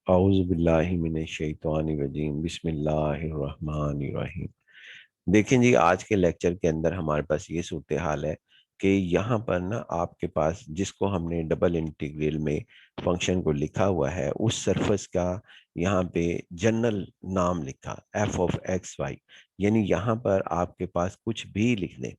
औज़ु बिल्लाहि मिनश शैतानिर रजीम बिस्मिल्लाहिर रहमानिर रहीम। देखें जी, आज के लेक्चर के अंदर हमारे पास ये सूरत हाल है कि यहाँ पर ना आपके पास जिसको हमने डबल इंटीग्रल में फंक्शन को लिखा हुआ है उस सरफेस का यहाँ पे जनरल नाम लिखा एफ ऑफ एक्स वाई। यानी यहाँ पर आपके पास कुछ भी लिख दें,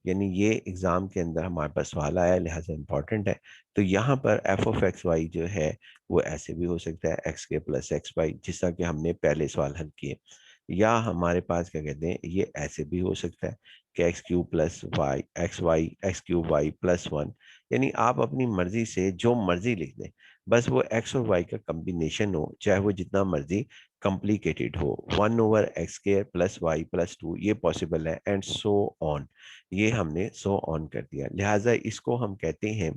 यानी ये एग्ज़ाम के अंदर हमारे पास सवाल आया, लिहाजा इंपॉर्टेंट है। तो यहाँ पर एफ ऑफ एक्स वाई जो है वो ऐसे भी हो सकता है एक्स के प्लस एक्स वाई, जिस कि हमने पहले सवाल हल किए। या हमारे पास क्या कहते हैं, ये ऐसे भी हो सकता है कि x cube plus y x y x cube y plus one. यानी आप अपनी मर्जी से जो मर्जी लिख दें, बस वो एक्स और वाई का कम्बिनेशन हो, चाहे वो जितना मर्जी कॉम्प्लिकेटेड हो। 1/x² plus y plus two ये पॉसिबल है, एंड सो ऑन। ये हमने सो ऑन कर दिया, लिहाजा इसको हम कहते हैं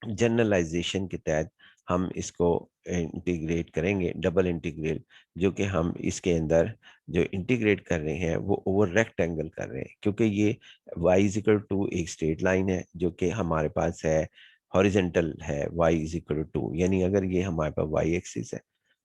जनरलाइजेशन के तहत हम इसको इंटीग्रेट करेंगे डबल इंटीग्रल, जो कि हम इसके अंदर जो इंटीग्रेट कर रहे हैं वो ओवर रेक्टेंगल कर रहे हैं, क्योंकि ये y इज इक्वल टू एक स्ट्रेट लाइन है जो कि हमारे पास है हॉरिजेंटल है y इज इक्वल टू, यानी अगर ये हमारे पास y एक्सिस है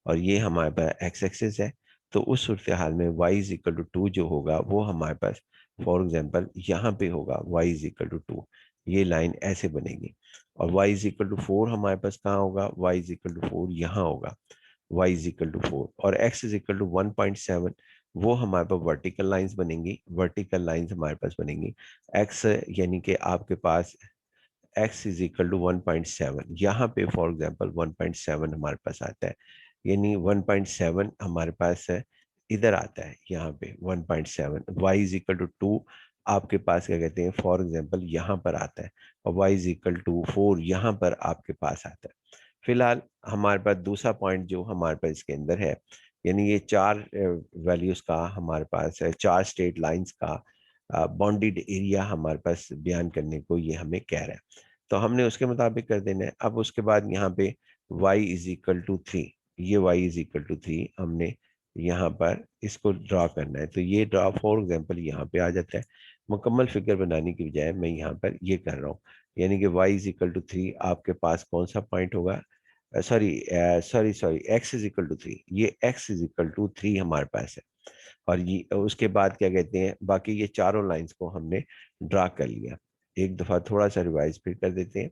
और ये हमारे पास x एक्सिस है, तो उस सूरत हाल में y is equal to two जो होगा वो हमारे पास फॉर एग्जांपल यहाँ पे होगा y is equal to two. ये लाइन ऐसे बनेगी। और y is equal to four हमारे पास कहाँ होगा, y is equal to four यहाँ होगा, y is equal to four. और x इज इक्वल टू 1.7, वो हमारे पास वर्टिकल लाइंस बनेंगी, वर्टिकल लाइंस हमारे पास बनेंगी। x यानी कि आपके पास x इज इक्वल टू 1.7, यहाँ पे फॉर एग्जांपल 1.7 हमारे पास आता है, यानी 1.7 हमारे पास है इधर आता है यहाँ पे 1.7। y is equal to two आपके पास क्या कहते हैं फॉर एग्जांपल यहाँ पर आता है, और y is equal to four यहाँ पर आपके पास आता है। फिलहाल हमारे पास दूसरा पॉइंट जो हमारे पास इसके अंदर है, यानी ये चार वैल्यूज का हमारे पास है, चार स्ट्रेट लाइंस का बाउंडेड एरिया हमारे पास बयान करने को ये हमें कह रहा है, तो हमने उसके मुताबिक कर देना है। अब उसके बाद यहाँ पे y is equal to three, ये y is equal to three हमने यहाँ पर इसको ड्रा करना है, तो ये ड्रा फॉर एग्जांपल यहाँ पे आ जाता है। मुकम्मल फिगर बनाने की बजाय मैं यहाँ पर ये कर रहा हूँ, यानी कि y is equal to three आपके पास कौन सा पॉइंट होगा, sorry sorry sorry x is equal to three, ये x is equal to three हमारे पास है। और ये उसके बाद क्या कहते हैं, बाकी ये चारों लाइंस को हमने ड्रा कर लिया। एक दफ़ा थोड़ा सा रिवाइज फिर कर देते हैं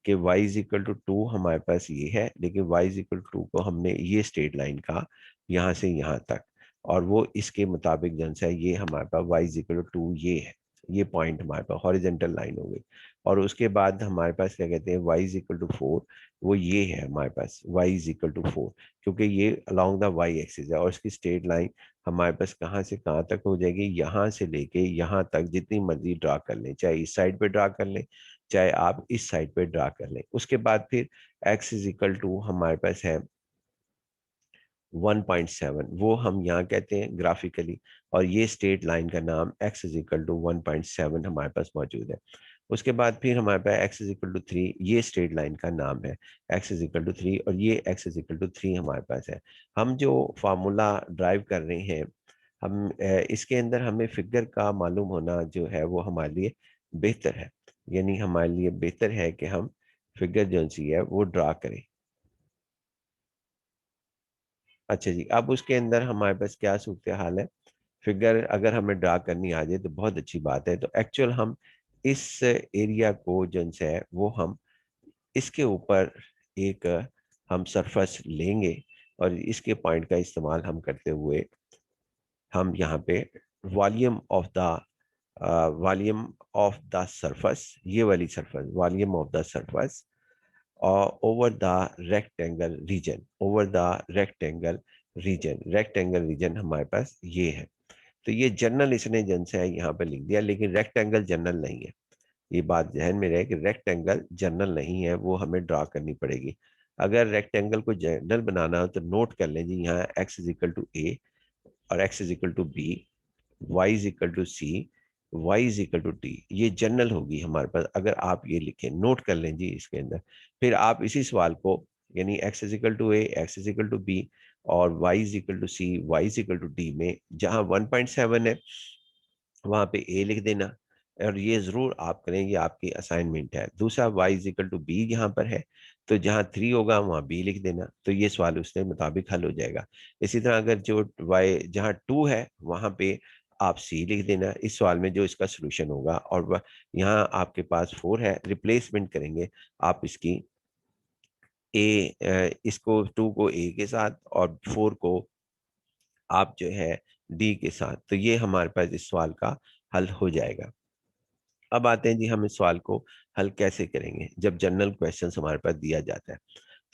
कि y is equal to two हमारे पास ये है, लेकिन y इज इक्वल टू को हमने ये स्ट्रेट लाइन का यहाँ से यहाँ तक, और वो इसके मुताबिक जन सा ये हमारे पास y is equal to two ये है, ये पॉइंट हमारे पास हॉरिजेंटल लाइन हो गई। और उसके बाद हमारे पास क्या कहते हैं y is equal to four, वो ये है हमारे पास y is equal to four, क्योंकि ये अलोंग द y एक्सिस है, और इसकी स्ट्रेट लाइन हमारे पास कहाँ से कहाँ तक हो जाएगी, यहाँ से लेके यहाँ तक जितनी मर्जी ड्रा कर लें, चाहे इस साइड पे ड्रा कर लें चाहे आप इस साइड पे ड्रा कर लें। उसके बाद फिर x इज इक्वल टू हमारे पास है 1.7, वो हम यहाँ कहते हैं ग्राफिकली, और ये स्ट्रेट लाइन का नाम x इज इक्वल टू 1.7 हमारे पास मौजूद है। उसके बाद फिर हमारे पास x is equal to three, ये स्ट्रेट लाइन का नाम है x is equal to three, और ये x is equal to three हमारे पास है। हम जो फार्मूला ड्राइव कर रहे हैं, हम इसके अंदर हमें फिगर का मालूम होना जो है वो हमारे लिए बेहतर है, यानी हमारे लिए बेहतर है कि हम फिगर जो सी है वो ड्रा करें। अच्छा जी, अब उसके अंदर हमारे पास क्या सूरत हाल है, फिगर अगर हमें ड्रा करनी आ जाए तो बहुत अच्छी बात है। तो एक्चुअल हम इस एरिया को जो है वो हम इसके ऊपर एक हम सरफेस लेंगे, और इसके पॉइंट का इस्तेमाल हम करते हुए हम यहाँ पे volume of the volume of the surface, ये वाली surface volume of the surface और over the rectangle region, over the rectangle region, rectangle region हमारे पास ये है। तो ये जनरल इसने जन से है यहाँ पे लिख दिया, लेकिन रेक्टेंगल जनरल नहीं है। ये बात जहन में रहे कि रेक्टेंगल जनरल नहीं है, वो हमें ड्रा करनी पड़ेगी। अगर रेक्टेंगल को जनरल बनाना हो तो नोट कर लें जी, यहाँ x is equal to A और x is equal to B, y is equal to C, y is equal to D, ये जनरल होगी हमारे पास। अगर आप ये लिखें, नोट कर लें जी इसके अंदर, फिर आप इसी सवाल को यानी x is equal to A, x is equal to B और y is equal to C, y is equal to D में जहां 1.7 है वहां पे ए लिख देना, और ये जरूर आप करें, ये आपकी असाइनमेंट है। दूसरा y is equal to B यहाँ पर है, तो जहाँ 3 होगा वहाँ बी लिख देना, तो ये सवाल उसके मुताबिक हल हो जाएगा। इसी तरह अगर जो y जहाँ 2 है वहाँ पे आप सी लिख देना इस सवाल में जो इसका सोल्यूशन होगा, और यहाँ आपके पास 4 है, रिप्लेसमेंट करेंगे आप इसकी इसको 2 को ए के साथ और 4 को आप जो है डी के साथ, तो ये हमारे पास इस सवाल का हल हो जाएगा। अब आते हैं जी हम इस सवाल को हल कैसे करेंगे जब जनरल क्वेश्चन हमारे पास दिया जाता है।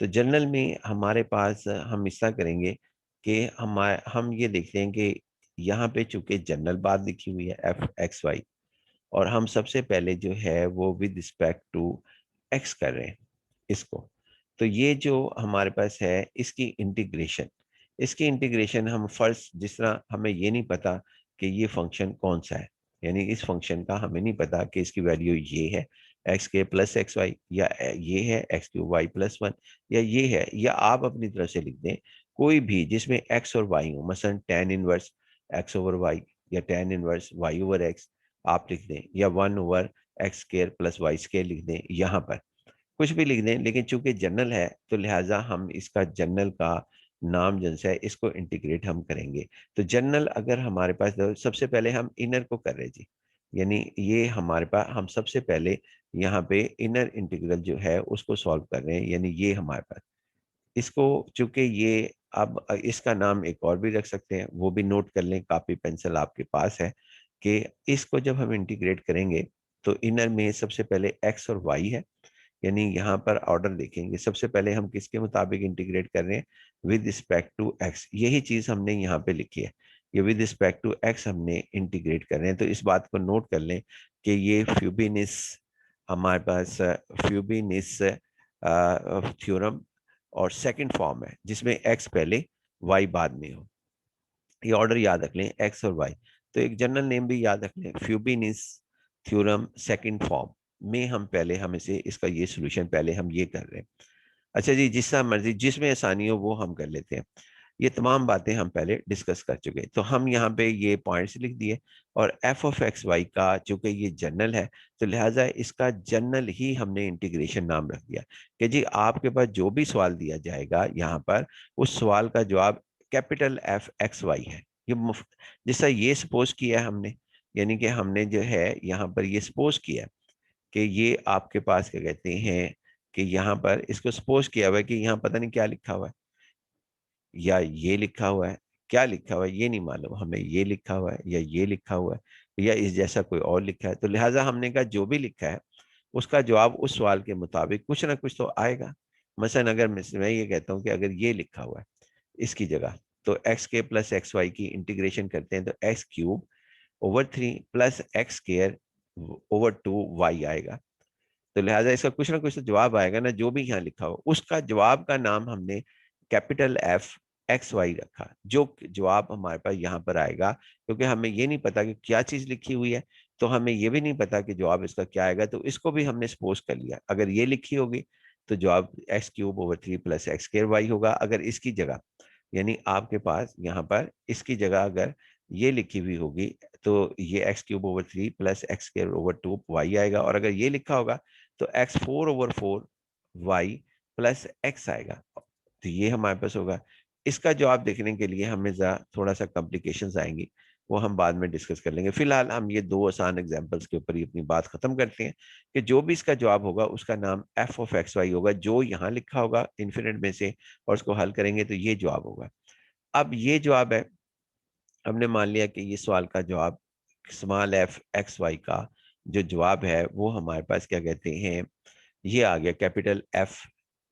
तो जनरल में हमारे पास हम ऐसा करेंगे कि हम ये देखते हैं कि यहाँ पे चूंकि जनरल बात लिखी हुई है एफ एक्स वाई, और हम सबसे पहले जो है वो विद रिस्पेक्ट टू एक्स कर रहे हैं इसको। तो ये जो हमारे पास है इसकी इंटीग्रेशन हम फर्स्ट, जिस तरह हमें ये नहीं पता कि ये फंक्शन कौन सा है, यानी इस फंक्शन का हमें नहीं पता कि इसकी वैल्यू ये है एक्स के प्लस एक्स वाई, या ये है x cube y plus one, या ये है, या आप अपनी तरफ से लिख दें कोई भी जिसमें एक्स और वाई हो, मसलन tan inverse x over y, या tan inverse y over x आप लिख दें, या 1 over x square plus y square लिख दें, यहाँ पर कुछ भी लिख दें। लेकिन चूंकि जनरल है तो लिहाजा हम इसका जनरल का नाम जन है इसको इंटीग्रेट हम करेंगे। तो जनरल अगर हमारे पास, तो सबसे पहले हम इनर को कर रहे जी, यानी ये हमारे पास हम सबसे पहले यहाँ पे इनर इंटीग्रल जो है उसको सॉल्व कर रहे हैं, यानी ये हमारे पास इसको, चूंकि ये अब इसका नाम एक और भी रख सकते हैं, वो भी नोट कर लें, कॉपी पेंसिल आपके पास है, कि इसको जब हम इंटीग्रेट करेंगे तो इनर में सबसे पहले एक्स और वाई है, यानी यहाँ पर ऑर्डर देखेंगे सबसे पहले हम किसके मुताबिक इंटीग्रेट कर रहे हैं, विद रिस्पेक्ट टू एक्स, यही चीज हमने यहाँ पे लिखी है, ये विद रिस्पेक्ट टू एक्स हमने इंटीग्रेट कर रहे हैं। तो इस बात को नोट कर लें कि ये फ्यूबिनिस हमारे पास फ्यूबिनिस थ्योरम और सेकंड फॉर्म है जिसमें एक्स पहले वाई बाद में हो, ये ऑर्डर याद रख लें एक्स और वाई। तो एक जनरल नेम भी याद रख लें, फ्यूबिनिस थ्योरम सेकंड फॉर्म में हम इसे इसका ये सॉल्यूशन पहले हम ये कर रहे हैं। अच्छा जी, जिस तरह मर्जी जिसमें आसानी हो वो हम कर लेते हैं, ये तमाम बातें हम पहले डिस्कस कर चुके हैं। तो हम यहाँ पे ये पॉइंट्स लिख दिए, और एफ ऑफ एक्स वाई का चूंकि ये जनरल है तो लिहाजा इसका जनरल ही हमने इंटीग्रेशन नाम रख दिया, कि जी आपके पास जो भी सवाल दिया जाएगा यहाँ पर उस सवाल का जवाब कैपिटल एफ एक्स वाई है। ये जैसा ये सपोज किया है हमने, यानी कि हमने जो है यहाँ पर ये सपोज किया कि ये आपके पास क्या कहते हैं कि यहाँ पर इसको सपोज किया हुआ है कि यहाँ पता नहीं क्या लिखा हुआ है, या ये लिखा हुआ है, क्या लिखा हुआ है ये नहीं मालूम हमें, ये लिखा हुआ है या ये लिखा हुआ है या इस जैसा कोई और लिखा है, तो लिहाजा हमने कहा जो भी लिखा है उसका जवाब उस सवाल के मुताबिक कुछ ना कुछ तो आएगा। मसलन अगर मैं ये कहता हूँ कि अगर ये लिखा हुआ है इसकी जगह, तो एक्स के प्लस एक्स वाई की इंटीग्रेशन करते हैं तो x cube over 3 plus x square over 2 y आएगा। तो लिहाजा इसका कुछ ना कुछ तो जवाब आएगा ना, जो भी यहाँ लिखा हो उसका जवाब का नाम हमने कैपिटल एफ एक्स वाई रखा, जो जवाब हमारे पास यहाँ पर आएगा, क्योंकि हमें ये नहीं पता कि क्या चीज लिखी हुई है, तो हमें ये भी नहीं पता कि जवाब इसका क्या आएगा, तो इसको भी हमने सपोज कर लिया अगर ये लिखी होगी तो जवाब x cube over 3 plus x square y होगा। अगर इसकी जगह, यानी आपके पास यहाँ पर इसकी जगह अगर ये लिखी हुई होगी तो ये x cube over 3 plus x square over 2 y आएगा, और अगर ये लिखा होगा तो x 4 over 4 y plus x आएगा, तो ये हमारे पास होगा। इसका जवाब देखने के लिए हमें थोड़ा सा कॉम्प्लिकेशंस आएंगी, वो हम बाद में डिस्कस कर लेंगे। फिलहाल हम ये दो आसान एग्जांपल्स के ऊपर ही अपनी बात खत्म करते हैं कि जो भी इसका जवाब होगा उसका नाम एफ ऑफ एक्स वाई होगा, जो यहाँ लिखा होगा इन्फिनिट में से, और उसको हल करेंगे तो ये जवाब होगा। अब ये जवाब है, हमने मान लिया कि ये सवाल का जवाब स्मॉल एफ एक्स वाई का जो जवाब है वो हमारे पास क्या कहते हैं, ये आ गया कैपिटल एफ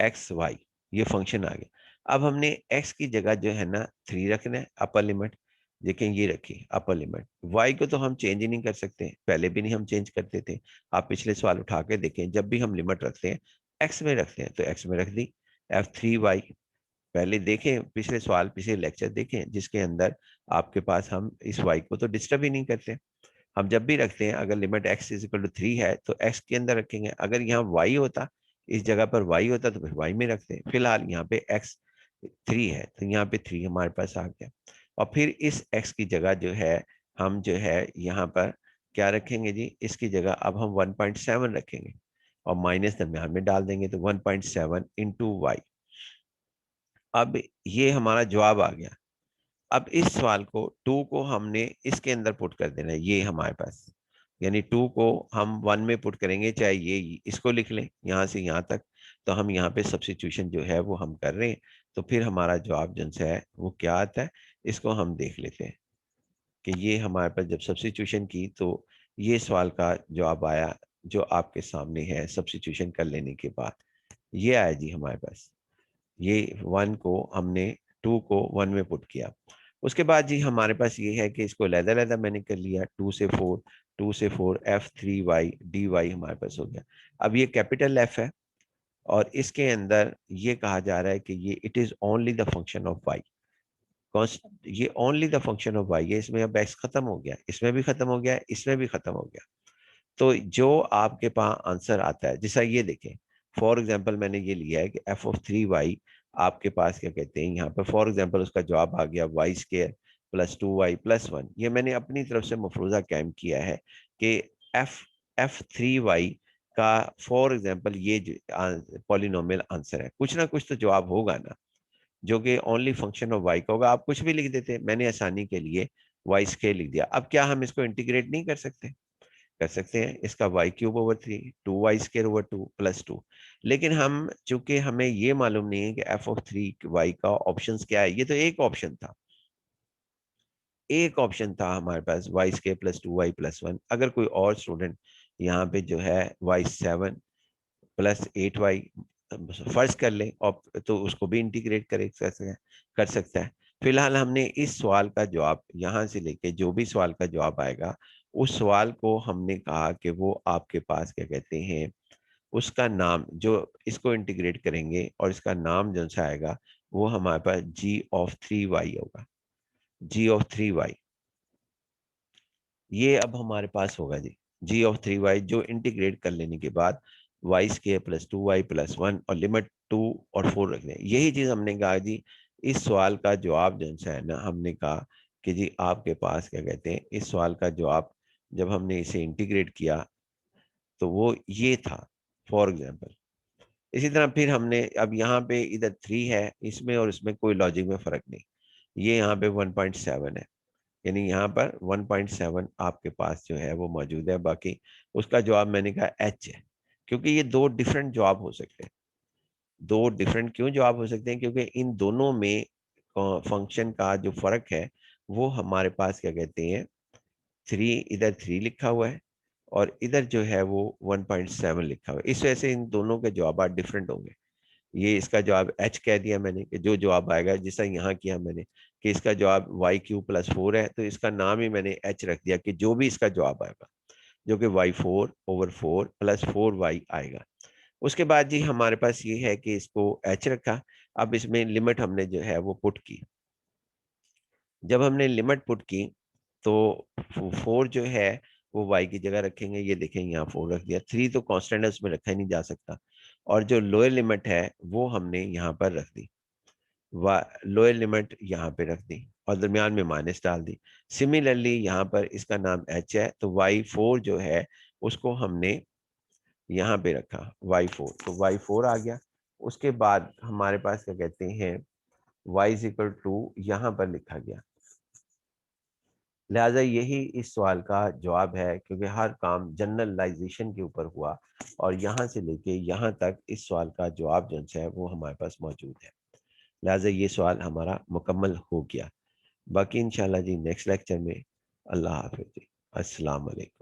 एक्स वाई, ये फंक्शन आ गया। अब हमने एक्स की जगह जो है ना 3 रखना है अपर लिमिट, देखें ये रखी अपर लिमिट, वाई को तो हम चेंज ही नहीं कर सकते, पहले भी नहीं हम चेंज करते थे, आप पिछले सवाल उठा के देखें जब भी हम लिमिट रखते हैं एक्स में रखते हैं तो एक्स में रख दी एफ 3 वाई। पहले देखें पिछले सवाल पिछले लेक्चर देखें जिसके अंदर आपके पास हम इस वाई को तो डिस्टर्ब ही नहीं करते, हम जब भी रखते हैं अगर limit x is equal to 3 है तो एक्स के अंदर रखेंगे, अगर यहाँ वाई होता इस जगह पर वाई होता तो फिर वाई में रखते हैं। फिलहाल यहाँ पे एक्स 3 है तो यहाँ पे 3 हमारे पास आ गया, और फिर इस एक्स की जगह जो है हम जो है यहाँ पर क्या रखेंगे जी, इसकी जगह अब हम 1.7 रखेंगे, और माइनस दरम्यान में डाल देंगे तो 1.7 इंटू वाई। अब ये हमारा जवाब आ गया। अब इस सवाल को 2 को हमने इसके अंदर पुट कर देना है, ये हमारे पास, यानी 2 को हम 1 में पुट करेंगे, चाहे ये इसको लिख लें यहाँ से यहाँ तक। तो हम यहाँ पे सब्स्टिट्यूशन जो है वो हम कर रहे हैं, तो फिर हमारा जवाब जो है वो क्या आता है, इसको हम देख लेते हैं कि ये हमारे पास जब सब्स्टिट्यूशन की तो ये सवाल का जवाब आया जो आपके सामने है सब्स्टिट्यूशन कर लेने के बाद। ये आया जी हमारे पास, ये 1 को हमने 2 को 1 में पुट किया। उसके बाद जी हमारे पास ये है कि इसको लहदा मैंने कर लिया, 2 से 4, 2 से 4 f3y dy हमारे पास हो गया। अब ये कैपिटल F है और इसके अंदर ये कहा जा रहा है कि ये it is only the function of y। ये only the function of y है, इसमें अब x खत्म हो गया, इसमें भी खत्म हो गया, इसमें भी खत्म हो गया। तो जो आपके पास आंसर आता है, जैसा ये देखें, फॉर एग्जांपल मैंने ये लिया है कि f(3y) आपके पास क्या कहते हैं, यहाँ पर फॉर एग्जांपल उसका जवाब आ गया y² + 2y + 1। ये मैंने अपनी तरफ से मफरूजा कायम किया है कि f(3y) का फॉर एग्जांपल ये पॉलिनोमियल आंसर है, कुछ ना कुछ तो जवाब होगा ना, जो कि ओनली फंक्शन ऑफ y का होगा। आप कुछ भी लिख देते, मैंने आसानी के लिए y² लिख दिया। अब क्या हम इसको इंटीग्रेट नहीं कर सकते? कर सकते हैं, इसका y³/3 2y²/2 + 2। लेकिन हम चूंकि हमें ये मालूम नहीं है कि f(3y) का ऑप्शंस क्या है, ये तो एक ऑप्शन था, एक ऑप्शन था हमारे पास y² + 2y + 1। अगर कोई और स्टूडेंट यहाँ पे जो है y7 + 8y फर्ज कर ले और तो उसको भी इंटीग्रेट कर सकता है। फिलहाल हमने इस सवाल का जवाब यहाँ से लेके जो भी सवाल का जवाब आएगा, उस सवाल को हमने कहा कि वो आपके पास क्या कहते हैं, उसका नाम जो इसको इंटीग्रेट करेंगे और इसका नाम जो सा आएगा वो हमारे पास g(3y) होगा। g(3y) ये अब हमारे पास होगा जी, g(3y) जो इंटीग्रेट कर लेने के बाद y² + 2y + 1 और लिमिट 2 और 4 रखने। यही चीज हमने कहा जी, इस सवाल का जवाब जो है ना, हमने कहा कि जी आपके पास क्या कहते हैं, इस सवाल का जवाब जब हमने इसे इंटीग्रेट किया तो वो ये था फॉर एग्जाम्पल। इसी तरह फिर हमने अब यहाँ पे इधर 3 है, इसमें और इसमें कोई लॉजिक में फर्क नहीं, ये यहाँ पे 1.7 है, यानी यहाँ पर 1.7 आपके पास जो है वो मौजूद है। बाकी उसका जवाब मैंने कहा एच है, क्योंकि ये दो डिफरेंट जवाब हो सकते हैं। दो डिफरेंट क्यों जवाब हो सकते हैं? क्योंकि इन दोनों में फंक्शन का जो फर्क है वो हमारे पास क्या कहते हैं, 3, इधर 3 लिखा हुआ है और इधर जो है वो 1.7 लिखा हुआ है। इस वजह से इन दोनों के जवाब डिफरेंट होंगे। ये इसका जवाब एच कह दिया मैंने कि जो जवाब आएगा, जैसा यहाँ किया मैंने कि इसका जवाब y³ + 4 है, तो इसका नाम ही मैंने एच रख दिया कि जो भी इसका जवाब आएगा, जो कि y4/4 + 4y आएगा। उसके बाद जी हमारे पास ये है कि इसको एच रखा। अब इसमें लिमिट हमने जो है वो पुट की। जब हमने लिमिट पुट की तो 4 जो है वो y की जगह रखेंगे, ये देखेंगे यहाँ 4 रख दिया। 3 तो कांस्टेंट है, उसमें रखा ही नहीं जा सकता, और जो लोअर लिमिट है वो हमने यहाँ पर रख दी, लोअर लिमिट यहाँ पे रख दी और दरमियान में माइनस डाल दी। सिमिलरली यहाँ पर इसका नाम h है, तो y4 जो है उसको हमने यहाँ पे रखा y4, तो y4 आ गया। उसके बाद हमारे पास क्या कहते हैं, y = यहाँ पर लिखा गया। लिहाजा यही इस सवाल का जवाब है, क्योंकि हर काम जनरलाइजेशन के ऊपर हुआ और यहाँ से लेके यहाँ तक इस सवाल का जवाब जो है वो हमारे पास मौजूद है। लिहाजा ये सवाल हमारा मुकम्मल हो गया। बाकी इंशाल्लाह जी नेक्स्ट लेक्चर में। अल्लाह हाफिज़ जी, अस्सलाम वालेकुम।